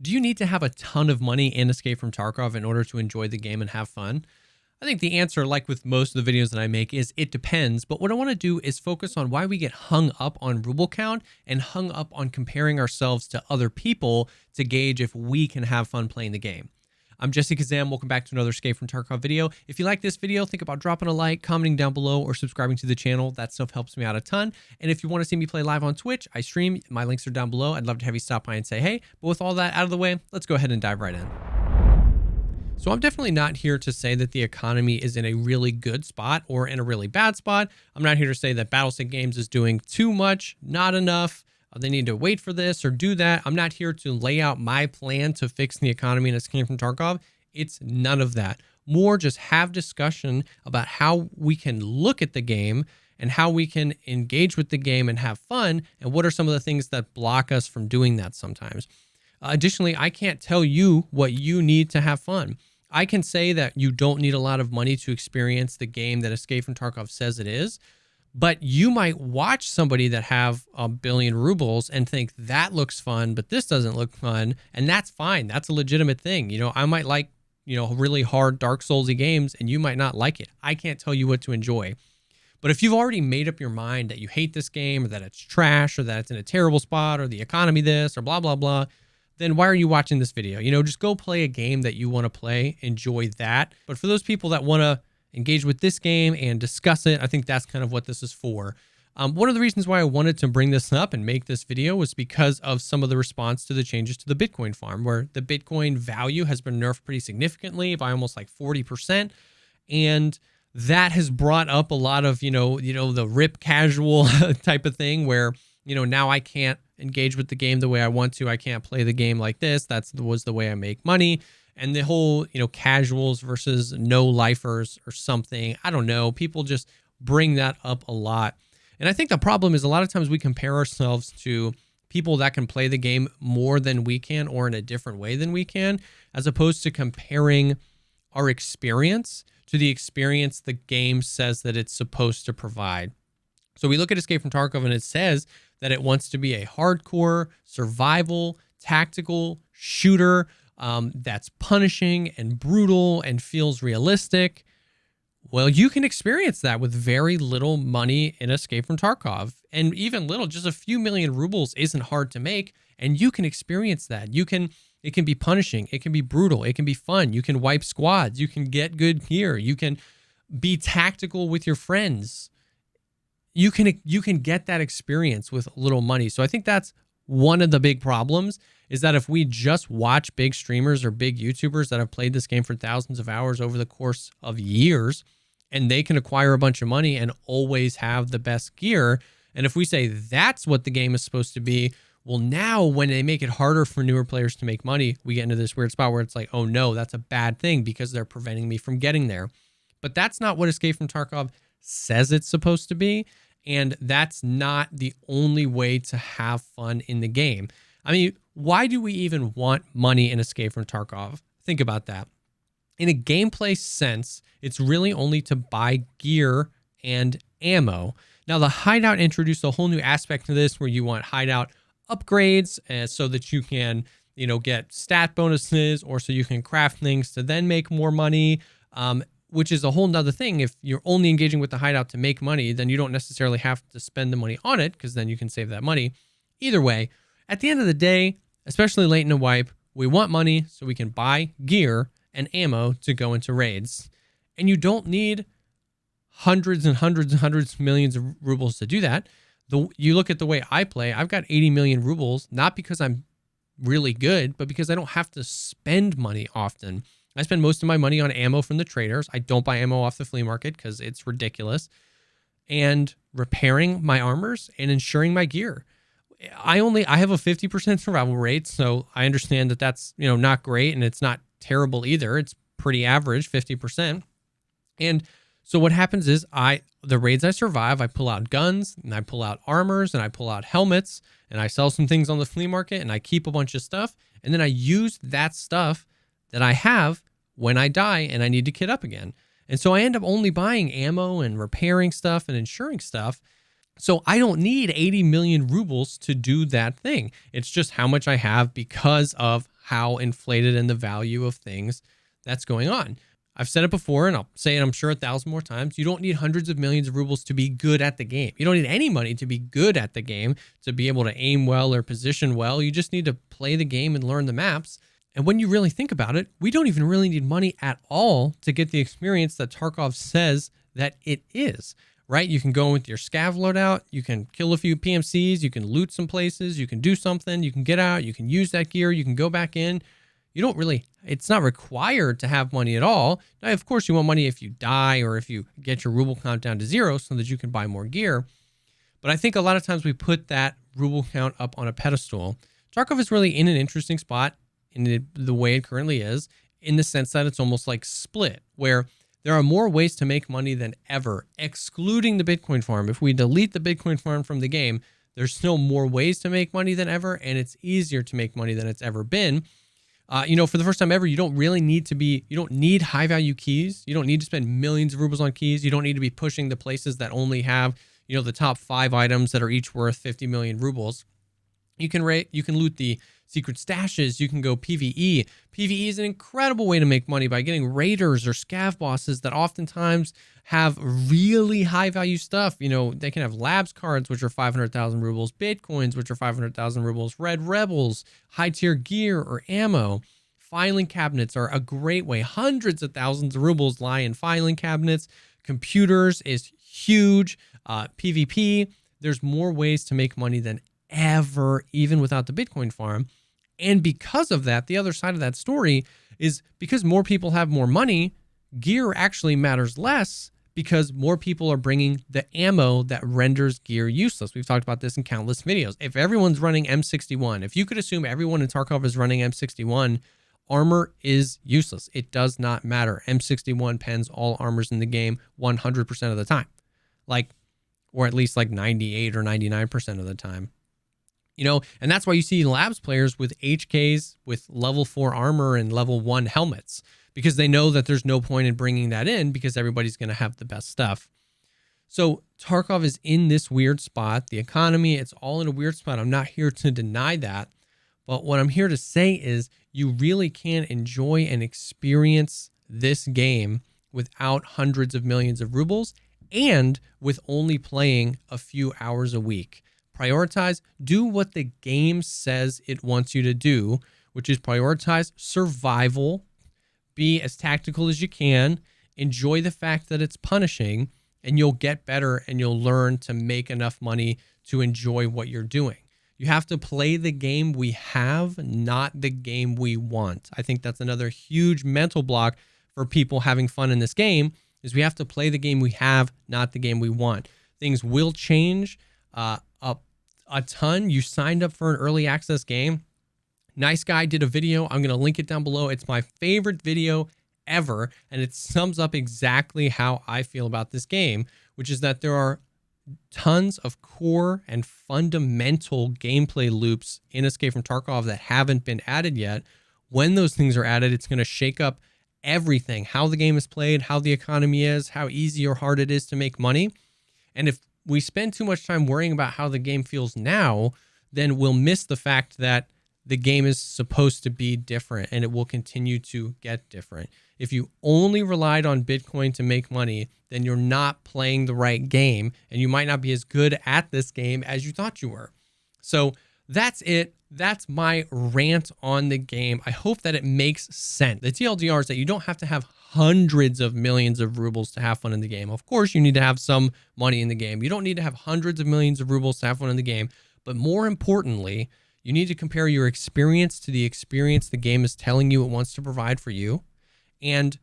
Do you need to have a ton of money in Escape from Tarkov in order to enjoy the game and have fun? I think the answer, like with most of the videos that I make, is it depends. But what I want to do is focus on why we get hung up on ruble count and hung up on comparing ourselves to other people to gauge if we can have fun playing the game. I'm Jessekazam. Welcome back to another Escape from Tarkov video. If you like this video, think about dropping a like, commenting down below, or subscribing to the channel. That stuff helps me out a ton. And if you want to see me play live on Twitch, I stream. My links are down below. I'd love to have you stop by and say hey. But with all that out of the way, let's go ahead and dive right in. So I'm definitely not here to say that the economy is in a really good spot or in a really bad spot. I'm not here to say that Battlestate Games is doing too much, not enough. They need to wait for this or do that. I'm not here to lay out my plan to fix the economy in Escape from Tarkov. It's none of that. More just have discussion about how we can look at the game and how we can engage with the game and have fun, and what are some of the things that block us from doing that sometimes. Additionally, I can't tell you what you need to have fun. I can say that you don't need a lot of money to experience the game that Escape from Tarkov says it is, but you might watch somebody that have 1 billion rubles and think that looks fun, but this doesn't look fun, and that's fine. That's a legitimate thing. You know, I might like, really hard Dark Souls-y games, and you might not like it. I can't tell you what to enjoy. But if you've already made up your mind that you hate this game, or that it's trash, or that it's in a terrible spot, or the economy this, or blah, blah, blah, then why are you watching this video? Just go play a game that you want to play, enjoy that. But for those people that want to engage with this game and discuss it, I think that's kind of what this is for. One of the reasons why I wanted to bring this up and make this video was because of some of the response to the changes to the Bitcoin farm, where the Bitcoin value has been nerfed pretty significantly by almost like 40%. And that has brought up a lot of, the rip casual type of thing where, now I can't engage with the game the way I want to. I can't play the game like this. Was the way I make money. And the whole, casuals versus no lifers or something. I don't know. People just bring that up a lot. And I think the problem is a lot of times we compare ourselves to people that can play the game more than we can or in a different way than we can, as opposed to comparing our experience to the experience the game says that it's supposed to provide. So we look at Escape from Tarkov and it says that it wants to be a hardcore, survival, tactical shooter that's punishing and brutal and feels realistic. Well, you can experience that with very little money in Escape from Tarkov. And even little, just a few million rubles isn't hard to make, and you can experience that. It can be punishing, it can be brutal, it can be fun, you can wipe squads, you can get good gear, you can be tactical with your friends. You can get that experience with little money. So I think that's one of the big problems, is that if we just watch big streamers or big YouTubers that have played this game for thousands of hours over the course of years, and they can acquire a bunch of money and always have the best gear, and if we say that's what the game is supposed to be, well, now when they make it harder for newer players to make money, we get into this weird spot where it's like, oh no, that's a bad thing because they're preventing me from getting there. But that's not what Escape from Tarkov says it's supposed to be. And that's not the only way to have fun in the game. I mean, why do we even want money in Escape from Tarkov? Think about that. In a gameplay sense, it's really only to buy gear and ammo. Now, the hideout introduced a whole new aspect to this where you want hideout upgrades so that you can, get stat bonuses, or so you can craft things to then make more money. Which is a whole nother thing. If you're only engaging with the hideout to make money, then you don't necessarily have to spend the money on it, because then you can save that money. Either way, at the end of the day, especially late in a wipe, we want money so we can buy gear and ammo to go into raids. And you don't need hundreds and hundreds and hundreds of millions of rubles to do that. You look at the way I play, I've got 80 million rubles, not because I'm really good, but because I don't have to spend money often. I spend most of my money on ammo from the traders. I don't buy ammo off the flea market because it's ridiculous. And repairing my armors and ensuring my gear. I have a 50% survival rate, so I understand that that's, not great, and it's not terrible either. It's pretty average, 50%. And so what happens is the raids I survive, I pull out guns, and I pull out armors, and I pull out helmets, and I sell some things on the flea market, and I keep a bunch of stuff, and then I use that stuff that I have when I die and I need to kit up again. And so I end up only buying ammo and repairing stuff and insuring stuff. So I don't need 80 million rubles to do that thing. It's just how much I have because of how inflated in the value of things that's going on. I've said it before, and I'll say it, I'm sure, 1,000 more times. You don't need hundreds of millions of rubles to be good at the game. You don't need any money to be good at the game, to be able to aim well or position well. You just need to play the game and learn the maps. And when you really think about it, we don't even really need money at all to get the experience that Tarkov says that it is, right? You can go with your scav loadout, you can kill a few PMCs, you can loot some places, you can do something, you can get out, you can use that gear, you can go back in. You don't really, it's not required to have money at all. Now, of course, you want money if you die or if you get your ruble count down to 0 so that you can buy more gear. But I think a lot of times we put that ruble count up on a pedestal. Tarkov is really in an interesting spot in the way it currently is, in the sense that it's almost like split, where there are more ways to make money than ever, excluding the Bitcoin farm. If we delete the Bitcoin farm from the game, there's still more ways to make money than ever, and it's easier to make money than it's ever been. For the first time ever, you don't need high value keys. You don't need to spend millions of rubles on keys. You don't need to be pushing the places that only have, the top 5 items that are each worth 50 million rubles. You can loot the secret stashes. You can go PvE. PvE is an incredible way to make money by getting raiders or scav bosses that oftentimes have really high value stuff. They can have labs cards, which are 500,000 rubles, bitcoins, which are 500,000 rubles, red rebels, high tier gear or ammo. Filing cabinets are a great way. Hundreds of thousands of rubles lie in filing cabinets. Computers is huge. PvP, there's more ways to make money than ever, even without the Bitcoin farm. And because of that, the other side of that story is because more people have more money, gear actually matters less because more people are bringing the ammo that renders gear useless. We've talked about this in countless videos. If everyone's running M61, if you could assume everyone in Tarkov is running M61, armor is useless. It does not matter. M61 pens all armors in the game 100% of the time. Or at least 98 or 99% of the time. And that's why you see labs players with HKs with level 4 armor and level 1 helmets, because they know that there's no point in bringing that in because everybody's going to have the best stuff. So Tarkov is in this weird spot. The economy, it's all in a weird spot. I'm not here to deny that. But what I'm here to say is you really can enjoy and experience this game without hundreds of millions of rubles and with only playing a few hours a week. Prioritize, do what the game says it wants you to do, which is prioritize survival, be as tactical as you can, enjoy the fact that it's punishing, and you'll get better and you'll learn to make enough money to enjoy what you're doing. You have to play the game we have, not the game we want. I think that's another huge mental block for people having fun in this game, is we have to play the game we have, not the game we want. Things will change a ton. You signed up for an early access game. NoiceGuy did a video. I'm going to link it down below. It's my favorite video ever, and it sums up exactly how I feel about this game, which is that there are tons of core and fundamental gameplay loops in Escape from Tarkov that haven't been added yet. When those things are added, it's going to shake up everything, how the game is played, how the economy is, how easy or hard it is to make money. And if we spend too much time worrying about how the game feels now, then we'll miss the fact that the game is supposed to be different and it will continue to get different. If you only relied on Bitcoin to make money, then you're not playing the right game and you might not be as good at this game as you thought you were. So that's it. That's my rant on the game. I hope that it makes sense. The TLDR is that you don't have to have hundreds of millions of rubles to have fun in the game. Of course, you need to have some money in the game. You don't need to have hundreds of millions of rubles to have fun in the game. But more importantly, you need to compare your experience to the experience the game is telling you it wants to provide for you. And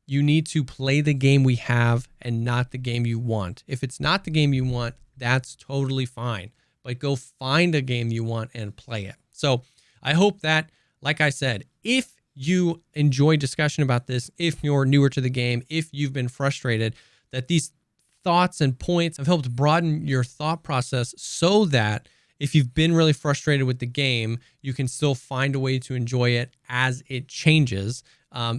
you need to play the game we have and not the game you want. If it's not the game you want, that's totally fine. But go find a game you want and play it. So I hope that, like I said, if you enjoy discussion about this, if you're newer to the game, if you've been frustrated, that these thoughts and points have helped broaden your thought process so that if you've been really frustrated with the game, you can still find a way to enjoy it as it changes.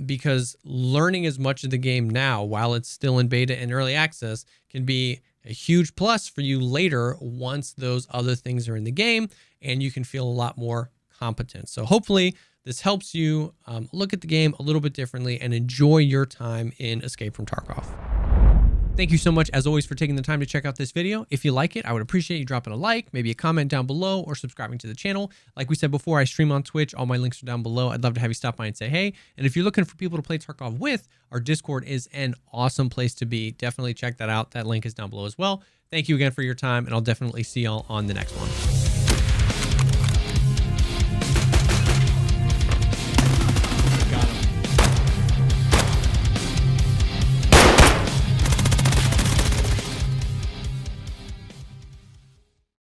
Because learning as much of the game now while it's still in beta and early access can be a huge plus for you later once those other things are in the game and you can feel a lot more competent. So hopefully this helps you look at the game a little bit differently and enjoy your time in Escape from Tarkov. Thank you so much, as always, for taking the time to check out this video. If you like it, I would appreciate you dropping a like, maybe a comment down below, or subscribing to the channel. Like we said before, I stream on Twitch. All my links are down below. I'd love to have you stop by and say hey. And if you're looking for people to play Tarkov with, our Discord is an awesome place to be. Definitely check that out. That link is down below as well. Thank you again for your time, and I'll definitely see y'all on the next one.